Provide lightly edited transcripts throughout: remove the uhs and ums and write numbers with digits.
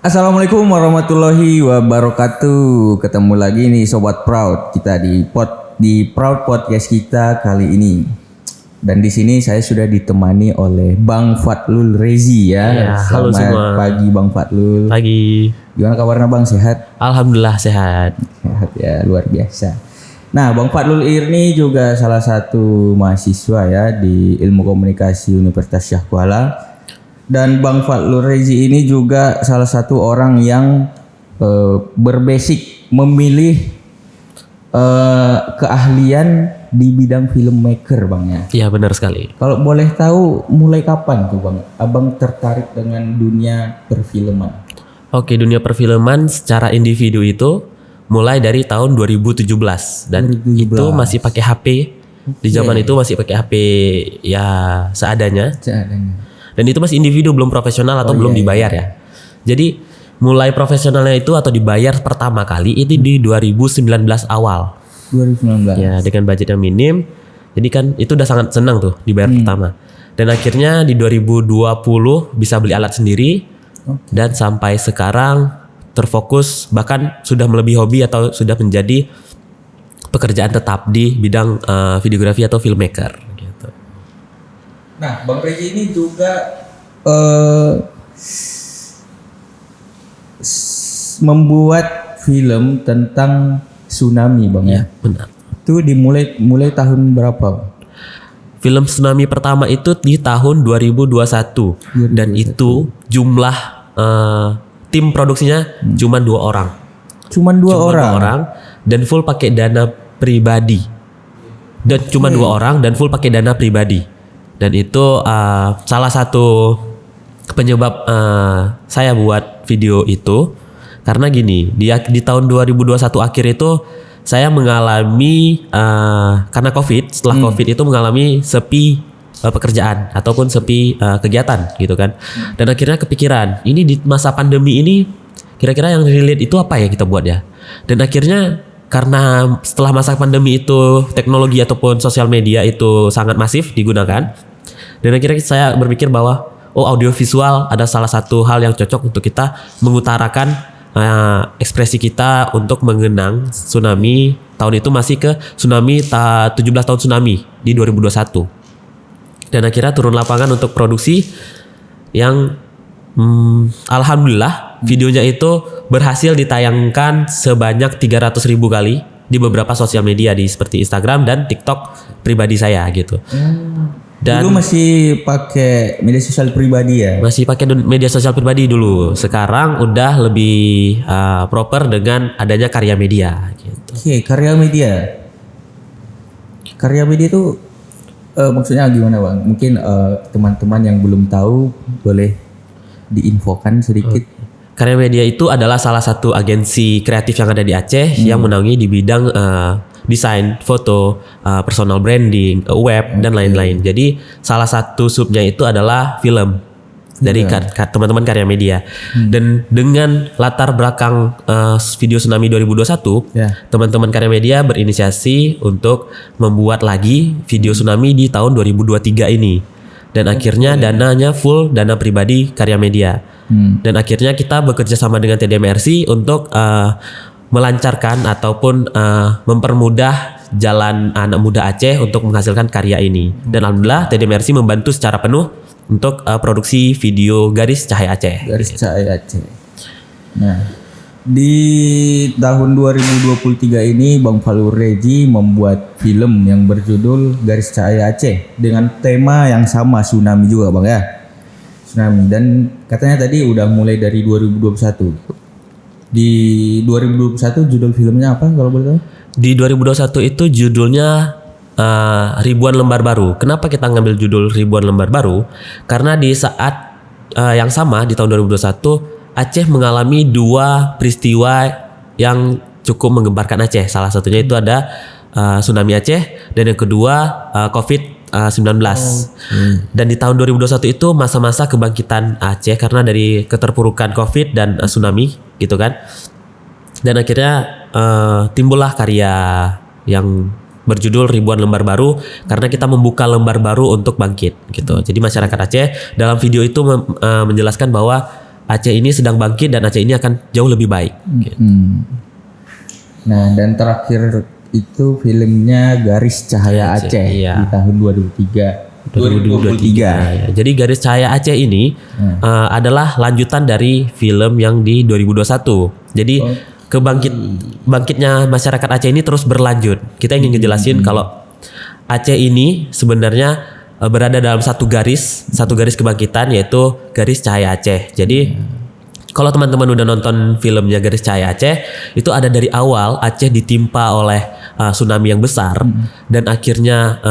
Assalamualaikum warahmatullahi wabarakatuh. Ketemu lagi nih Sobat Proud kita di Proud Podcast kita kali ini. Dan di sini saya sudah ditemani oleh Bang Fadlul Rezi ya. Ya, halo semua. Pagi Bang Fadlul. Pagi. Gimana kabarnya Bang? Sehat? Alhamdulillah sehat. Sehat ya, luar biasa. Nah, Bang Fadlul ini juga salah satu mahasiswa ya di Ilmu Komunikasi Universitas Syah Kuala. Dan Bang Fadlul Rezi ini juga salah satu orang yang berbasic memilih keahlian di bidang filmmaker Bang ya. Iya benar sekali. Kalau boleh tahu mulai kapan tuh Bang Abang tertarik dengan dunia perfilman? Oke, dunia perfilman secara individu itu mulai dari tahun 2017 dan 2017. itu masih pakai HP. Di zaman itu masih pakai HP ya seadanya. Dan itu masih individu, belum profesional atau belum dibayar ya. Jadi mulai profesionalnya itu atau dibayar pertama kali itu di 2019 awal. 2019. Ya, dengan budget yang minim. Jadi kan itu udah sangat senang tuh dibayar pertama. Dan akhirnya di 2020 bisa beli alat sendiri. Dan sampai sekarang terfokus bahkan sudah melebihi hobi atau sudah menjadi pekerjaan tetap di bidang videografi atau filmmaker gitu. Nah, Bang Rezi ini juga membuat film tentang tsunami Bang ya. Benar. Itu mulai tahun berapa? Film tsunami pertama itu di tahun 2021 dan itu jumlah tim produksinya cuma 2 orang. Cuman dua orang dan full pakai dana pribadi. Dan cuma 2 orang dan full pakai dana pribadi. Dan itu salah satu penyebab saya buat video itu karena gini, di tahun 2021 akhir itu saya mengalami karena COVID, setelah COVID itu mengalami sepi pekerjaan ataupun sepi kegiatan gitu kan. Dan akhirnya kepikiran, ini di masa pandemi ini kira-kira yang relate itu apa ya kita buat ya. Dan akhirnya karena setelah masa pandemi itu teknologi ataupun sosial media itu sangat masif digunakan. Dan akhirnya saya berpikir bahwa audiovisual ada salah satu hal yang cocok untuk kita mengutarakan ekspresi kita untuk mengenang tsunami. Tahun itu masih ke tsunami 17 tahun tsunami di 2021. Dan akhirnya turun lapangan untuk produksi yang alhamdulillah videonya itu berhasil ditayangkan sebanyak 300.000 kali di beberapa sosial media seperti Instagram dan TikTok pribadi saya gitu. Dan dulu masih pakai media sosial pribadi ya? Masih pakai media sosial pribadi dulu. Sekarang udah lebih proper dengan adanya karya media gitu. Oke, karya media. Karya media itu maksudnya gimana Bang? Mungkin teman-teman yang belum tahu boleh diinfokan sedikit. Karya media itu adalah salah satu agensi kreatif yang ada di Aceh yang menaungi di bidang desain, foto, personal branding, web dan lain-lain. Jadi salah satu subnya itu adalah film dari teman-teman karya media. Dan dengan latar belakang video tsunami 2021, teman-teman karya media berinisiasi untuk membuat lagi video tsunami di tahun 2023 ini. Dan akhirnya dananya full dana pribadi karya media. Dan akhirnya kita bekerja sama dengan TDMRC untuk melancarkan ataupun mempermudah jalan anak muda Aceh untuk menghasilkan karya ini. Dan alhamdulillah TDMRC membantu secara penuh untuk produksi video Garis Cahaya Aceh. Garis Cahaya Aceh. Nah, di tahun 2023 ini Bang Fadlul Rezi membuat film yang berjudul Garis Cahaya Aceh dengan tema yang sama, tsunami juga Bang ya. Tsunami, dan katanya tadi udah mulai dari 2021. Di 2021 judul filmnya apa kalau boleh tahu? Di 2021 itu judulnya Ribuan Lembar Baru. Kenapa kita ngambil judul Ribuan Lembar Baru? Karena di saat yang sama di tahun 2021 Aceh mengalami 2 peristiwa yang cukup menggemparkan Aceh. Salah satunya itu ada tsunami Aceh dan yang kedua COVID-19. Dan di tahun 2021 itu masa-masa kebangkitan Aceh karena dari keterpurukan COVID dan tsunami gitu kan. Dan akhirnya timbullah karya yang berjudul Ribuan Lembar Baru karena kita membuka lembar baru untuk bangkit gitu. Jadi masyarakat Aceh dalam video itu menjelaskan bahwa Aceh ini sedang bangkit dan Aceh ini akan jauh lebih baik. Gitu. Nah, dan terakhir itu filmnya Garis Cahaya Aceh, Aceh iya. di tahun 2023. Ya. Jadi Garis Cahaya Aceh ini adalah lanjutan dari film yang di 2021. Jadi bangkitnya masyarakat Aceh ini terus berlanjut. Kita ingin ngejelasin kalau Aceh ini sebenarnya berada dalam satu garis kebangkitan, yaitu Garis Cahaya Aceh. Jadi kalau teman-teman udah nonton filmnya Garis Cahaya Aceh, itu ada dari awal Aceh ditimpa oleh tsunami yang besar dan akhirnya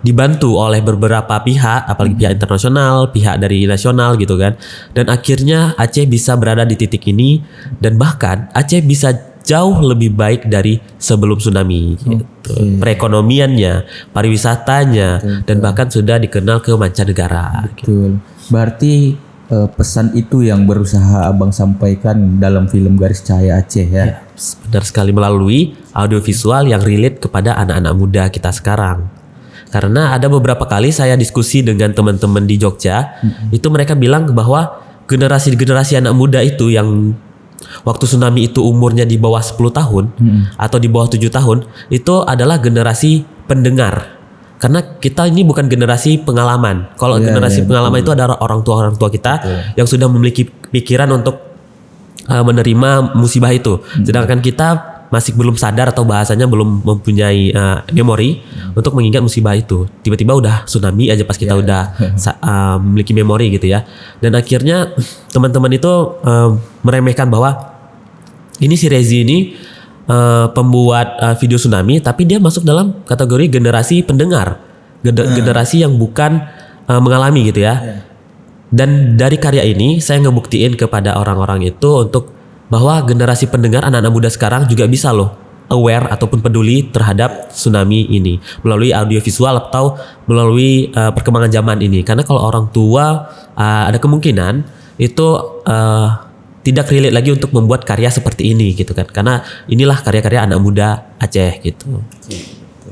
dibantu oleh beberapa pihak, apalagi pihak internasional, pihak dari nasional gitu kan. Dan akhirnya Aceh bisa berada di titik ini dan bahkan Aceh bisa jauh lebih baik dari sebelum tsunami gitu. Perekonomiannya, pariwisatanya dan bahkan sudah dikenal ke mancanegara. Betul. Berarti pesan itu yang berusaha Abang sampaikan dalam film Garis Cahaya Aceh ya. Benar sekali, melalui audiovisual yang relate kepada anak-anak muda kita sekarang. Karena ada beberapa kali saya diskusi dengan teman-teman di Jogja, itu mereka bilang bahwa generasi anak muda itu yang waktu tsunami itu umurnya di bawah 10 tahun atau di bawah 7 tahun, itu adalah generasi pendengar. Karena kita ini bukan generasi pengalaman. Kalau generasi pengalaman itu adalah orang tua kita yang sudah memiliki pikiran untuk menerima musibah itu. Sedangkan kita masih belum sadar atau bahasanya belum mempunyai memori untuk mengingat musibah itu. Tiba-tiba udah tsunami aja pas kita udah memiliki memori gitu ya. Dan akhirnya teman-teman itu meremehkan bahwa ini si Rezi ini pembuat video tsunami, tapi dia masuk dalam kategori generasi pendengar, generasi yang bukan mengalami gitu ya. Dan dari karya ini saya ngebuktiin kepada orang-orang itu untuk bahwa generasi pendengar anak-anak muda sekarang juga bisa loh aware ataupun peduli terhadap tsunami ini melalui audiovisual atau melalui perkembangan zaman ini. Karena kalau orang tua ada kemungkinan itu tidak relate lagi untuk membuat karya seperti ini gitu kan. Karena inilah karya-karya anak muda Aceh gitu.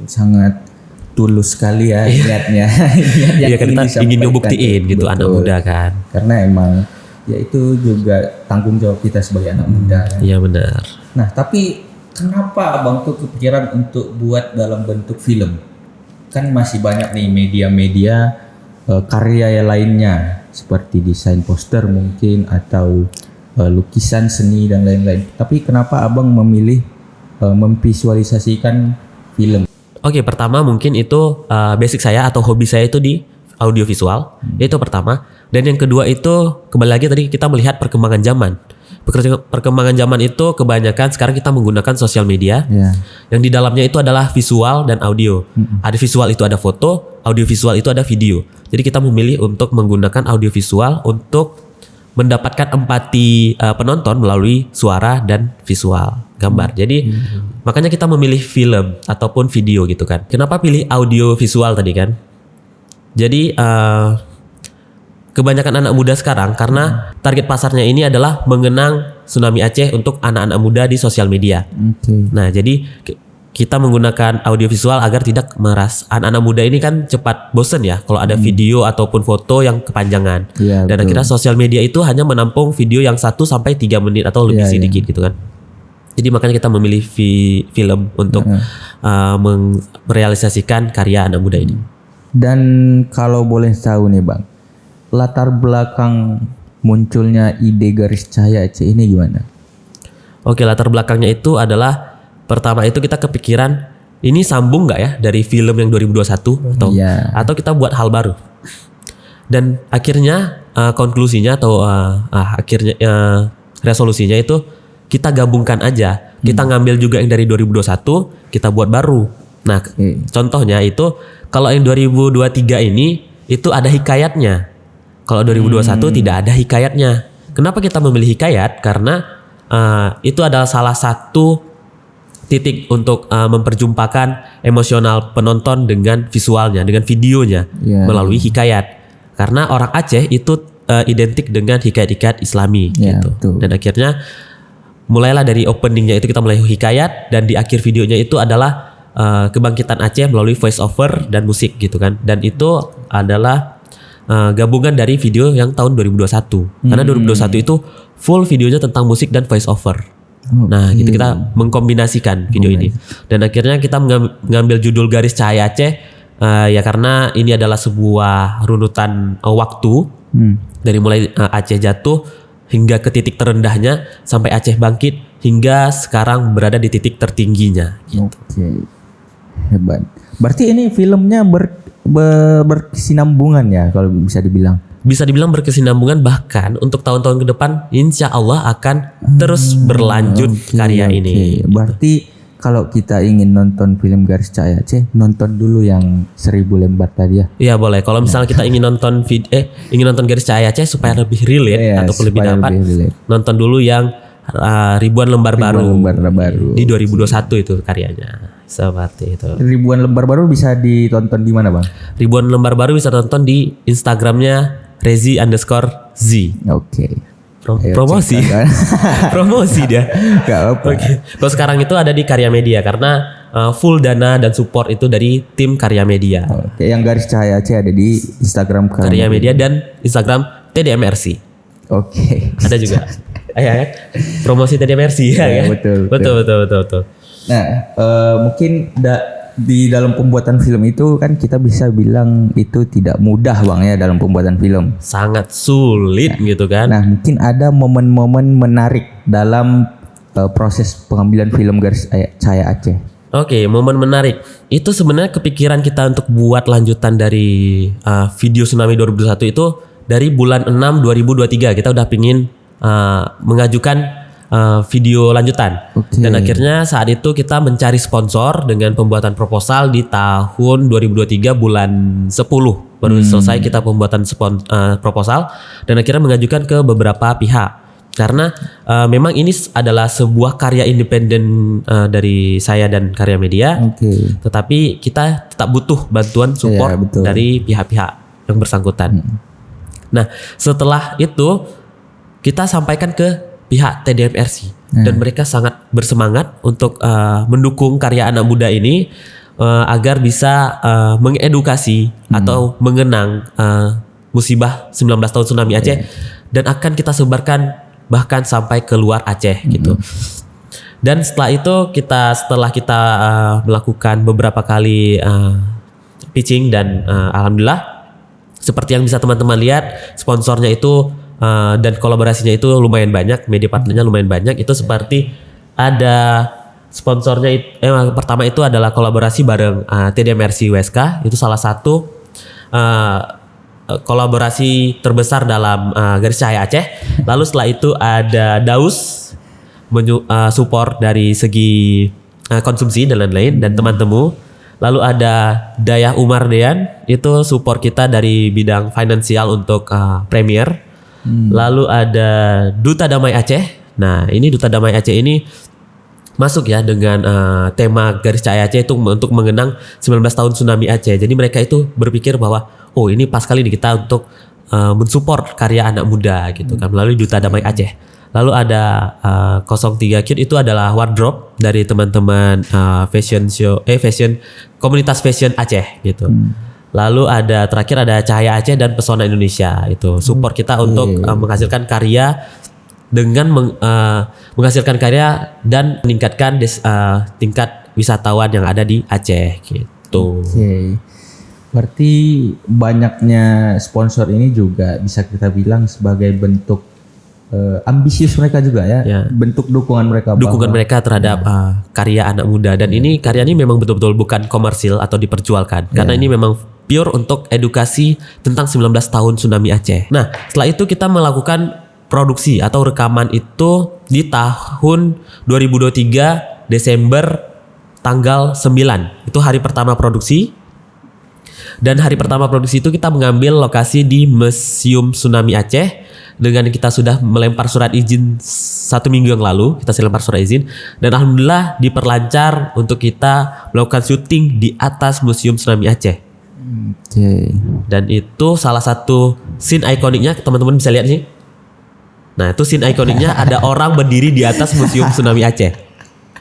Sangat tulus sekali ya niatnya. Iya kan, kita ingin ngebuktiin gitu anak muda kan. Karena emang ya itu juga tanggung jawab kita sebagai anak muda kan. Iya benar. Nah, tapi kenapa Abang tuh kepikiran untuk buat dalam bentuk film? Kan masih banyak nih media-media karya yang lainnya seperti desain poster mungkin atau lukisan seni dan lain-lain. Tapi kenapa Abang memilih memvisualisasikan film? Oke, pertama mungkin itu basic saya atau hobi saya itu di audiovisual. Itu pertama. Dan yang kedua itu kembali lagi tadi kita melihat perkembangan zaman. Perkembangan zaman itu kebanyakan sekarang kita menggunakan sosial media. Yang di dalamnya itu adalah visual dan audio. Ada visual itu ada foto, audiovisual itu ada video. Jadi kita memilih untuk menggunakan audiovisual untuk mendapatkan empati penonton melalui suara dan visual gambar. Jadi makanya kita memilih film ataupun video gitu kan. Kenapa pilih audio visual tadi kan? Jadi kebanyakan anak muda sekarang karena target pasarnya ini adalah mengenang tsunami Aceh untuk anak-anak muda di sosial media. Nah, jadi kita menggunakan audiovisual agar tidak anak-anak muda ini kan cepat bosen ya kalau ada video ataupun foto yang kepanjangan. Dan akhirnya sosial media itu hanya menampung video yang 1 sampai 3 menit atau lebih sedikit gitu kan. Jadi makanya kita memilih film untuk merealisasikan karya anak muda ini. Dan kalau boleh tahu nih Bang, latar belakang munculnya ide Garis Cahaya Aceh ini gimana? Oke, latar belakangnya itu adalah pertama itu kita kepikiran ini sambung nggak ya dari film yang 2021 atau kita buat hal baru. Dan akhirnya konklusinya atau akhirnya resolusinya itu kita gabungkan aja. Kita ngambil juga yang dari 2021 kita buat baru. Nah, contohnya itu kalau yang 2023 ini itu ada hikayatnya. Kalau 2021 tidak ada hikayatnya. Kenapa kita memilih hikayat? Karena itu adalah salah satu titik untuk memperjumpakan emosional penonton dengan visualnya, dengan videonya melalui hikayat. Karena orang Aceh itu identik dengan hikayat-hikayat Islami gitu. Betul. Dan akhirnya mulailah dari openingnya itu kita mulai hikayat dan di akhir videonya itu adalah kebangkitan Aceh melalui voice over dan musik gitu kan. Dan itu adalah gabungan dari video yang tahun 2021. Karena 2021 itu full videonya tentang musik dan voice over. Nah, gitu kita mengkombinasikan video ini. Dan akhirnya kita mengambil judul Garis Cahaya Aceh ya karena ini adalah sebuah runutan waktu dari mulai Aceh jatuh hingga ke titik terendahnya sampai Aceh bangkit hingga sekarang berada di titik tertingginya. Oke. Hebat. Berarti ini filmnya berkesinambungan ya kalau bisa dibilang. Bisa dibilang berkesinambungan, bahkan untuk tahun-tahun ke depan insya Allah akan terus berlanjut karya ini. Berarti kalau kita ingin nonton film Garis Cahaya Aceh, nonton dulu yang 1000 lembar tadi ya. Iya boleh. Kalau misalnya kita ingin nonton ingin nonton Garis Cahaya Aceh supaya lebih relate ataupun lebih dapat, nonton dulu yang ribuan lembar baru di 2021 itu karyanya. Seperti itu. Ribuan lembar baru bisa ditonton di mana, Bang? Ribuan lembar baru bisa tonton di Instagramnya Rezi_Z. Oke. Promosi. Promosi dia. Gak apa. Oke. Kalau sekarang itu ada di Karya Media karena full dana dan support itu dari tim Karya Media. Oke, yang Garis Cahaya Aceh ada di Instagram Karya Media dan Instagram TDMRC. Oke. Ada juga. Ya, promosi TDMRC ya, kan? Betul. Nah, mungkin di dalam pembuatan film itu kan kita bisa bilang itu tidak mudah, Bang, ya, dalam pembuatan film. Sangat sulit gitu kan. Nah, mungkin ada momen-momen menarik dalam proses pengambilan film Garis Cahaya Aceh. Oke, momen menarik. Itu sebenarnya kepikiran kita untuk buat lanjutan dari video Tsunami 2021 itu dari bulan 6 2023. Kita udah pingin mengajukan video lanjutan. Dan akhirnya saat itu kita mencari sponsor dengan pembuatan proposal di tahun 2023 bulan 10 baru selesai kita pembuatan proposal dan akhirnya mengajukan ke beberapa pihak karena memang ini adalah sebuah karya independen dari saya dan Karya Media. Tetapi kita tetap butuh bantuan support dari pihak-pihak yang bersangkutan. Nah, setelah itu kita sampaikan ke pihak TDMRC dan mereka sangat bersemangat untuk mendukung karya anak muda ini agar bisa mengedukasi atau mengenang musibah 19 tahun tsunami Aceh dan akan kita sebarkan bahkan sampai ke luar Aceh gitu. Dan setelah itu setelah kita melakukan beberapa kali pitching dan alhamdulillah seperti yang bisa teman-teman lihat sponsornya itu dan kolaborasinya itu lumayan banyak, media partnernya lumayan banyak. Itu seperti ada sponsornya pertama itu adalah kolaborasi bareng TDMRC WSK. Itu salah satu kolaborasi terbesar dalam Garis Cahaya Aceh. Lalu setelah itu ada Daus support dari segi konsumsi dan lain-lain dan teman-temu. Lalu ada Dayah Umar Dean, itu support kita dari bidang finansial untuk Premier. Lalu ada Duta Damai Aceh. Nah, ini Duta Damai Aceh ini masuk ya dengan tema Garis Cahaya Aceh itu untuk mengenang 19 tahun tsunami Aceh. Jadi mereka itu berpikir bahwa ini pas kali nih kita untuk mensupport karya anak muda gitu kan melalui Duta Damai Aceh. Lalu ada 03 Cute itu adalah wardrobe dari teman-teman fashion komunitas fashion Aceh gitu. Lalu terakhir ada Cahaya Aceh dan Pesona Indonesia, itu support kita untuk menghasilkan karya dengan menghasilkan karya dan meningkatkan tingkat wisatawan yang ada di Aceh gitu. Berarti banyaknya sponsor ini juga bisa kita bilang sebagai bentuk ambisius mereka juga ya. Bentuk dukungan mereka. Mereka terhadap karya anak muda dan ini karya ini memang betul-betul bukan komersil atau diperjualkan karena ini memang pure untuk edukasi tentang 19 tahun tsunami Aceh. Nah, setelah itu kita melakukan produksi atau rekaman itu di tahun 2023 Desember tanggal 9. Itu hari pertama produksi. Dan hari pertama produksi itu kita mengambil lokasi di Museum Tsunami Aceh dengan kita sudah melempar surat izin 1 minggu yang lalu. Kita lempar surat izin dan alhamdulillah diperlancar untuk kita melakukan syuting di atas Museum Tsunami Aceh. Dan itu salah satu scene ikoniknya, teman-teman bisa lihat sih. Nah, itu scene ikoniknya ada orang berdiri di atas Museum Tsunami Aceh.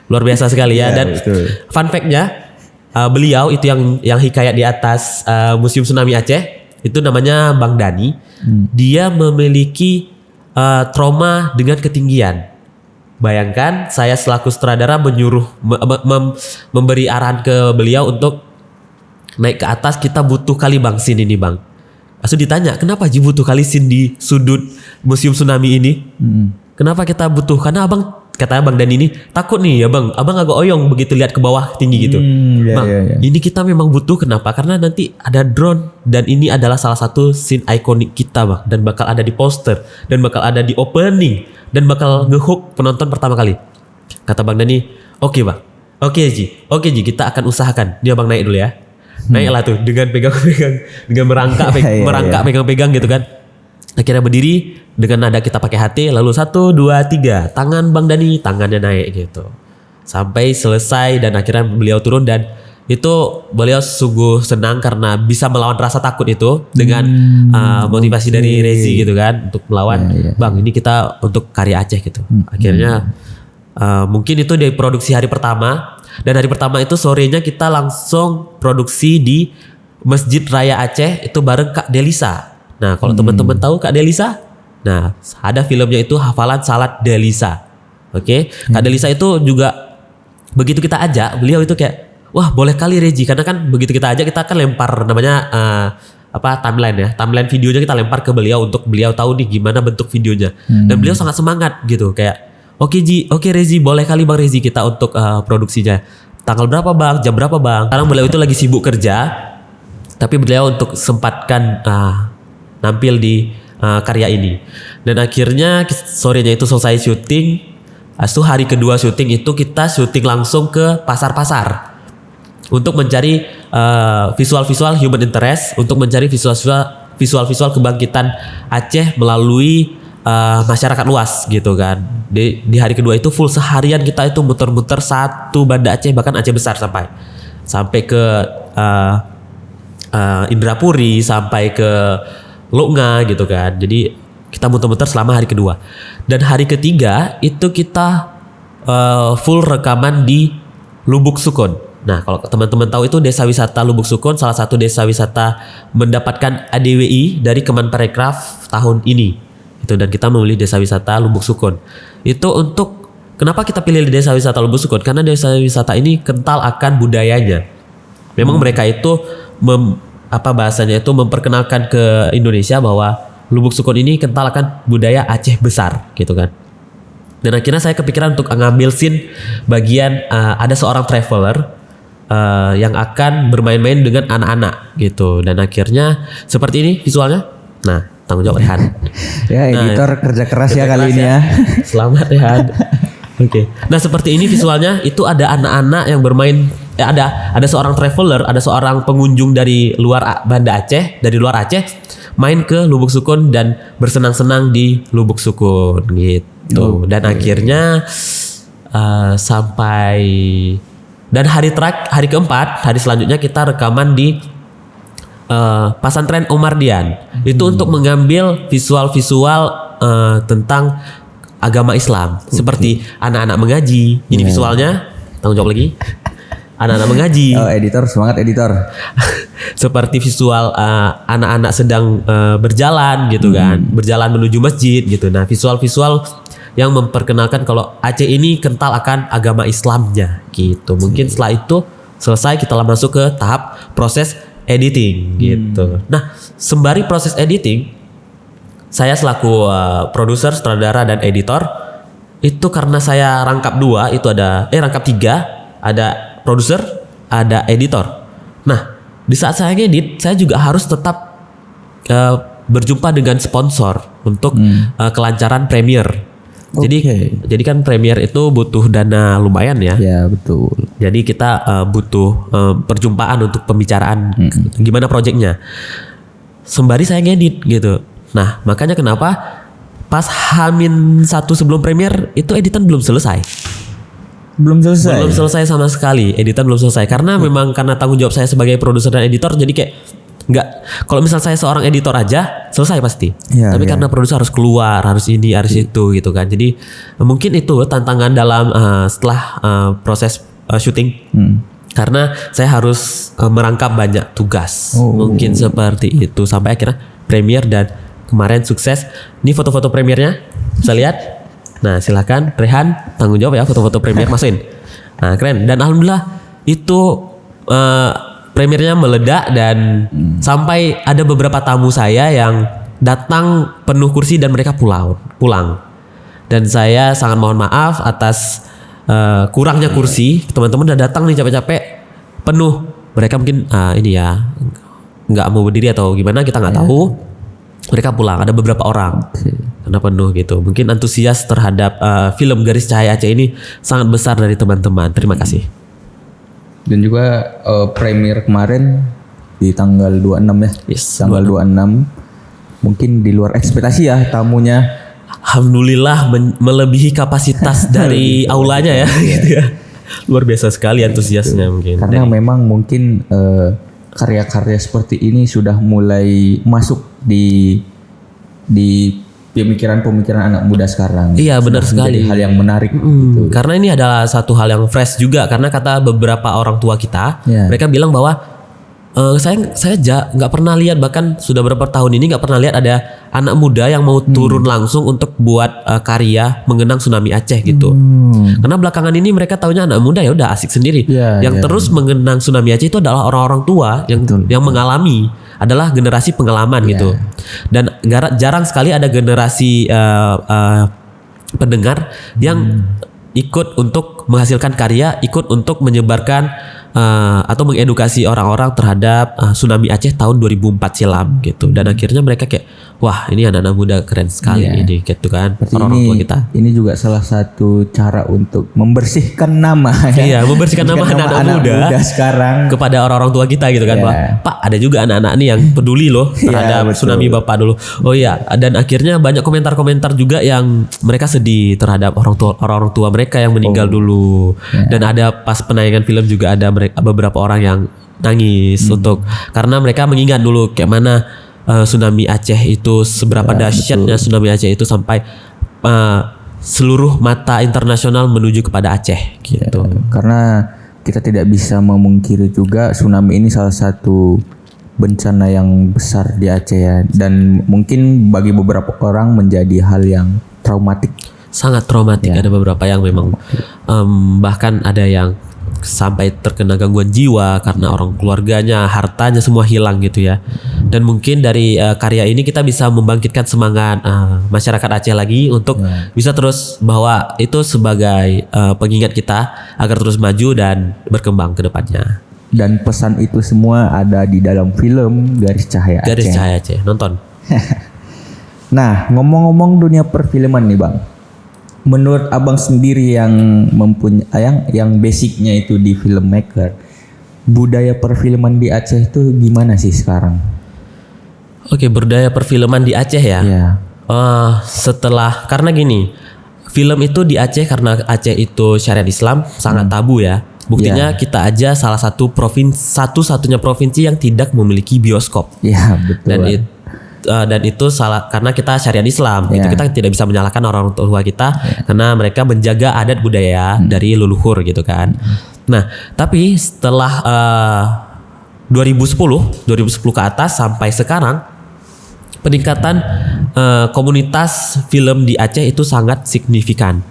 Luar biasa sekali ya. Dan fun fact-nya beliau itu yang hikayat di atas Museum Tsunami Aceh itu namanya Bang Dani. Dia memiliki trauma dengan ketinggian. Bayangkan saya selaku sutradara menyuruh memberi arahan ke beliau untuk naik ke atas, kita butuh kali bang scene ini bang. Langsung ditanya, kenapa Ji butuh kali scene di sudut museum tsunami ini? Kenapa kita butuh? Karena abang, katanya Bang Dani ini takut nih ya bang, abang agak oyong begitu lihat ke bawah tinggi gitu. Bang, ini kita memang butuh, kenapa? Karena nanti ada drone dan ini adalah salah satu scene ikonik kita bang, dan bakal ada di poster dan bakal ada di opening dan bakal ngehook penonton pertama kali. Kata Bang Dani, oke bang, oke Ji, kita akan usahakan. Dia bang naik dulu ya. Naiklah tuh dengan pegang-pegang, dengan merangkak pegang-pegang gitu kan. Akhirnya berdiri dengan nada kita pakai hati, lalu 1, 2, 3 tangan Bang Dani, tangannya naik gitu sampai selesai dan akhirnya beliau turun, dan itu beliau sungguh senang karena bisa melawan rasa takut itu dengan motivasi dari Rezi gitu kan untuk melawan. Bang, ini kita untuk karya Aceh gitu. Akhirnya mungkin itu dari produksi hari pertama, dan hari pertama itu sorenya kita langsung produksi di Masjid Raya Aceh itu bareng Kak Delisa. Nah, kalau teman-teman tahu Kak Delisa, nah ada filmnya itu Hafalan Salat Delisa. Oke, Kak Delisa itu juga begitu kita ajak, beliau itu kayak, wah boleh kali Rezi, karena kan begitu kita ajak kita akan lempar namanya timeline ya, timeline videonya kita lempar ke beliau untuk beliau tahu nih gimana bentuk videonya. Dan beliau sangat semangat gitu, kayak oke Rezi, boleh kali Bang Rezi kita untuk produksinya. Tanggal berapa bang, jam berapa bang? Sekarang beliau itu lagi sibuk kerja, tapi beliau untuk sempatkan nampil di karya ini. Dan akhirnya sorenya itu selesai syuting. Itu hari kedua syuting itu kita syuting langsung ke pasar-pasar untuk mencari visual-visual human interest, untuk mencari visual-visual kebangkitan Aceh melalui masyarakat luas gitu kan. Di hari kedua itu full seharian kita itu muter-muter satu Banda Aceh, bahkan Aceh besar sampai ke Indrapuri, sampai ke Lunga gitu kan. Jadi kita muter-muter selama hari kedua. Dan hari ketiga itu kita full rekaman di Lubuk Sukun. Nah, kalau teman-teman tahu itu desa wisata Lubuk Sukun, salah satu desa wisata mendapatkan ADWI dari Kemenparekraf tahun ini. Itu, dan kita memilih desa wisata Lubuk Sukun. Itu untuk kenapa kita pilih desa wisata Lubuk Sukun? Karena desa wisata ini kental akan budayanya. Memang mereka itu bahasanya itu memperkenalkan ke Indonesia bahwa Lubuk Sukun ini kental akan budaya Aceh besar gitu kan. Dan akhirnya saya kepikiran untuk ngambil scene bagian ada seorang traveler yang akan bermain-main dengan anak-anak gitu. Dan akhirnya seperti ini visualnya. Nah, tanggung jawab Rehan. Ya, editor kerja keras ya kali ini ya. Selamat Rehan. Oke. Nah, seperti ini visualnya, itu ada anak-anak yang bermain, ada seorang traveler, ada seorang pengunjung dari luar Banda Aceh, dari luar Aceh main ke Lubuk Sukun dan bersenang-senang di Lubuk Sukun gitu. Dan akhirnya sampai dan hari keempat, hari selanjutnya kita rekaman di Pesantren Omar Dian. Itu untuk mengambil visual-visual tentang agama Islam, seperti anak-anak mengaji. Ini visualnya, tanggung jawab lagi. Anak-anak mengaji. Oh, editor, semangat editor. Seperti visual anak-anak sedang berjalan gitu kan, berjalan menuju masjid gitu. Nah, visual-visual yang memperkenalkan kalau Aceh ini kental akan agama Islamnya gitu. Mungkin setelah itu selesai, kita masuk ke tahap proses editing gitu. Nah, sembari proses editing, saya selaku produser, sutradara dan editor itu karena saya rangkap rangkap 3, ada produser, ada editor. Nah, di saat saya ngedit, saya juga harus tetap berjumpa dengan sponsor untuk kelancaran premiere. Jadi kan premiere itu butuh dana lumayan ya. Ya, betul. Jadi kita butuh perjumpaan untuk pembicaraan gimana proyeknya. Sembari saya ngedit gitu. Nah, makanya kenapa pas H-1 sebelum premiere itu editan belum selesai. Belum selesai sama sekali. Editan belum selesai karena memang karena tanggung jawab saya sebagai produser dan editor, jadi kayak nggak, kalau misal saya seorang editor aja selesai pasti. Tapi karena produser harus keluar, harus ini, harus itu gitu kan. Jadi mungkin itu tantangan dalam setelah proses syuting. karena saya harus merangkap banyak tugas. Oh. Mungkin seperti itu sampai akhirnya premier dan kemarin sukses. Ini foto-foto premiernya bisa lihat. Nah silakan Rehan tanggung jawab ya foto-foto premier masukin. Nah keren dan alhamdulillah itu premiernya meledak dan sampai ada beberapa tamu saya yang datang penuh kursi dan mereka pulang. Dan saya sangat mohon maaf atas kurangnya kursi. Teman-teman udah datang nih capek-capek penuh. Mereka mungkin ini ya nggak mau berdiri atau gimana kita nggak tahu. Mereka pulang. Ada beberapa orang karena penuh gitu. Mungkin antusias terhadap film Garis Cahaya Aceh ini sangat besar dari teman-teman. Terima kasih. Dan juga premier kemarin di tanggal 26 ya. Yes, Tanggal 26. Mungkin di luar ekspektasi ya tamunya. Alhamdulillah melebihi kapasitas dari aulanya ya. Gitu ya. Luar biasa sekali antusiasnya mungkin. Karena memang mungkin karya-karya seperti ini sudah mulai masuk di pemikiran-pemikiran anak muda sekarang. Iya benar Sudah sekali. menjadi hal yang menarik. Gitu. Karena ini adalah satu hal yang fresh juga karena kata beberapa orang tua kita, Ya. mereka bilang bahwa saya nggak pernah lihat, bahkan sudah beberapa tahun ini nggak pernah lihat ada anak muda yang mau turun langsung untuk buat karya mengenang tsunami Aceh gitu. Karena belakangan ini mereka taunya anak muda ya udah asik sendiri. Ya, yang ya. terus mengenang tsunami Aceh itu adalah orang-orang tua yang mengalami, adalah generasi pengalaman gitu. Dan jarang sekali ada generasi pendengar yang ikut untuk menghasilkan karya, ikut untuk menyebarkan atau mengedukasi orang-orang terhadap tsunami Aceh tahun 2004 silam gitu. Dan akhirnya mereka kayak wah ini anak-anak muda keren sekali ini gitu kan. Berarti Orang-orang tua kita. Ini juga salah satu cara untuk membersihkan nama Iya, membersihkan nama anak-anak muda sekarang kepada orang-orang tua kita gitu kan. Iya. Bahwa, Pak ada juga anak-anak nih yang peduli loh terhadap betul. tsunami Bapak dulu. Oh iya, dan akhirnya banyak komentar-komentar juga yang mereka sedih terhadap orang-orang tua mereka yang meninggal dulu. Dan ada pas penayangan film juga ada beberapa orang yang nangis untuk karena mereka mengingat dulu kayak mana tsunami Aceh itu seberapa dahsyatnya tsunami Aceh itu sampai seluruh mata internasional menuju kepada Aceh gitu. karena kita tidak bisa memungkiri juga tsunami ini salah satu bencana yang besar di Aceh ya, dan mungkin bagi beberapa orang menjadi hal yang traumatik. Sangat traumatik. Ada beberapa yang memang bahkan ada yang sampai terkena gangguan jiwa karena orang keluarganya, hartanya semua hilang gitu ya. Dan mungkin dari karya ini kita bisa membangkitkan semangat masyarakat Aceh lagi untuk bisa terus bahwa itu sebagai pengingat kita agar terus maju dan berkembang ke depannya. Dan pesan itu semua ada di dalam film Garis Cahaya Aceh. Garis Cahaya Aceh, nonton. Nah, ngomong-ngomong dunia perfilman nih Bang. Menurut Abang sendiri yang mempunyai yang basicnya itu di filmmaker, budaya perfilman di Aceh itu gimana sih sekarang? Oke, budaya perfilman di Aceh ya. Ya. Setelah karena gini, film itu di Aceh karena Aceh itu syariat Islam sangat tabu ya. Buktinya kita aja salah satu satu-satunya provinsi yang tidak memiliki bioskop. Ya, betul. Dan itu salah karena kita syariat Islam. Itu kita tidak bisa menyalahkan orang tua kita karena mereka menjaga adat budaya dari leluhur gitu kan. Nah, tapi setelah 2010 ke atas sampai sekarang peningkatan komunitas film di Aceh itu sangat signifikan.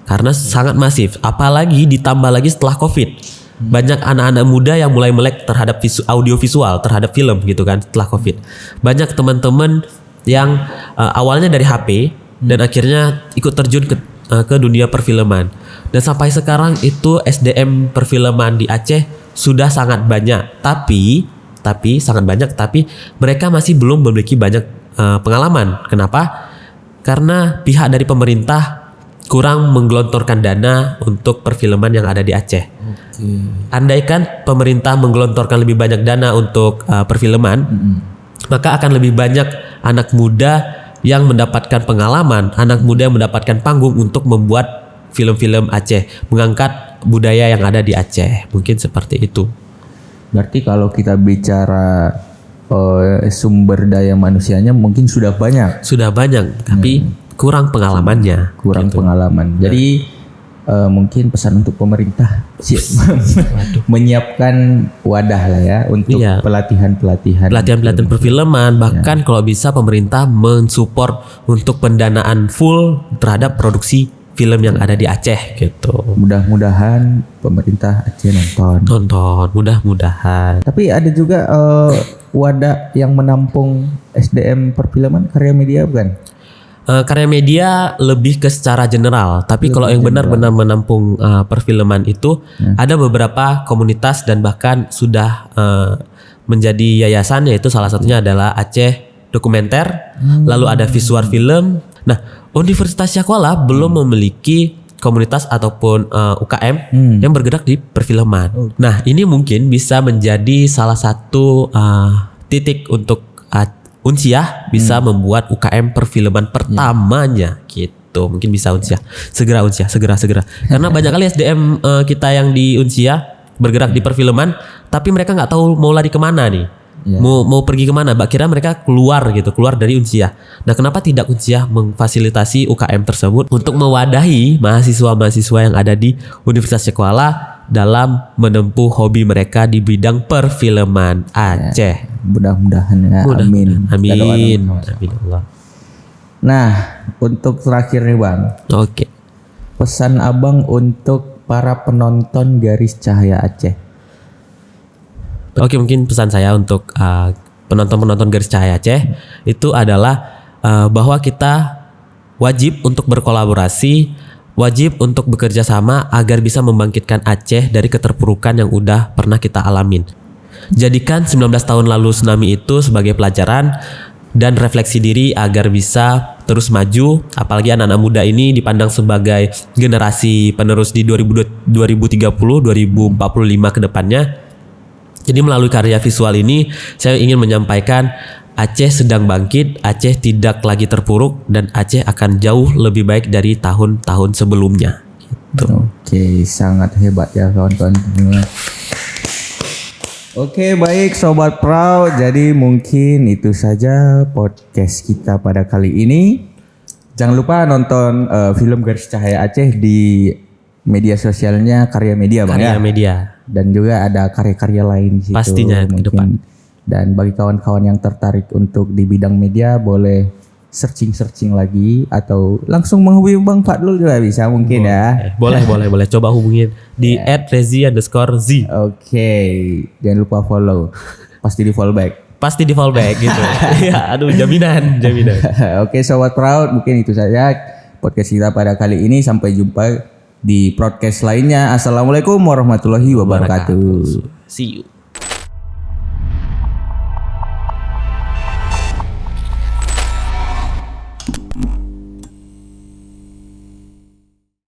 Karena sangat masif, apalagi ditambah lagi setelah Covid. Banyak anak-anak muda yang mulai melek terhadap audio visual, terhadap film gitu kan setelah Covid. Banyak teman-teman yang awalnya dari HP dan akhirnya ikut terjun ke dunia perfilman. Dan sampai sekarang itu SDM perfilman di Aceh sudah sangat banyak. Tapi sangat banyak, tapi mereka masih belum memiliki banyak pengalaman. Kenapa? Karena pihak dari pemerintah kurang menggelontorkan dana untuk perfilman yang ada di Aceh. Andaikan pemerintah menggelontorkan lebih banyak dana untuk perfilman, maka akan lebih banyak anak muda yang mendapatkan pengalaman, anak muda yang mendapatkan panggung untuk membuat film-film Aceh, mengangkat budaya yang ada di Aceh. Mungkin seperti itu. Berarti kalau kita bicara sumber daya manusianya mungkin sudah banyak. Sudah banyak, tapi kurang pengalamannya. Kurang gitu. pengalaman. Jadi mungkin pesan untuk pemerintah menyiapkan wadah lah ya untuk Iya. pelatihan Pelatihan perfilman, bahkan kalau bisa pemerintah mensupport untuk pendanaan full terhadap produksi film yang ada di Aceh gitu. Mudah-mudahan pemerintah Aceh nonton. Mudah-mudahan. Tapi ada juga wadah yang menampung SDM perfilman karya media bukan? Karya media lebih ke secara general, tapi kalau yang benar-benar menampung perfilman itu ada beberapa komunitas dan bahkan sudah menjadi yayasan, yaitu salah satunya adalah Aceh Dokumenter, lalu ada Visual Film. Nah, Universitas Syakuala belum memiliki komunitas ataupun UKM yang bergerak di perfilman. Nah, ini mungkin bisa menjadi salah satu titik untuk Unsiah bisa membuat UKM perfilman pertamanya gitu. Mungkin bisa Unsiah. Segera. Karena banyak kali SDM kita yang di Unsiah bergerak di perfilman, tapi mereka nggak tahu mau lari kemana nih. Mau pergi kemana? Kira mereka keluar dari Unsiah. Nah, kenapa tidak Unsiah memfasilitasi UKM tersebut untuk mewadahi mahasiswa-mahasiswa yang ada di Universitas Syakuala dalam menempuh hobi mereka di bidang perfilman Aceh. Mudah-mudahan ya. Amin. Amin Allah. Nah, untuk terakhir nih Bang, Oke. pesan Abang untuk para penonton Garis Cahaya Aceh. Oke, mungkin pesan saya untuk penonton-penonton Garis Cahaya Aceh itu adalah bahwa kita wajib untuk berkolaborasi, wajib untuk bekerja sama agar bisa membangkitkan Aceh dari keterpurukan yang udah pernah kita alamin. Jadikan 19 tahun lalu tsunami itu sebagai pelajaran dan refleksi diri agar bisa terus maju. Apalagi anak-anak muda ini dipandang sebagai generasi penerus di 2030, 2045 ke depannya. Jadi melalui karya visual ini saya ingin menyampaikan Aceh sedang bangkit, Aceh tidak lagi terpuruk, dan Aceh akan jauh lebih baik dari tahun-tahun sebelumnya. Gitu. Oke, sangat hebat ya kawan-kawan semua. Oke, baik Sobat Proud. Jadi mungkin itu saja podcast kita pada kali ini. Jangan lupa nonton film Garis Cahaya Aceh di media sosialnya Karya Media Bang Karya ya. media. Dan juga ada karya-karya lain di situ. Pastinya ke depan. Dan bagi kawan-kawan yang tertarik untuk di bidang media boleh searching lagi atau langsung menghubungi Bang Fadlul juga bisa mungkin ya. Boleh. Coba hubungin di @rezi_z. Oke, jangan lupa follow. Pasti di follow back. Pasti di fallback gitu. Ya, aduh jaminan. Oke, Sobat Proud, mungkin itu saja podcast kita pada kali ini. Sampai jumpa di podcast lainnya. Assalamualaikum warahmatullahi wabarakatuh. See you.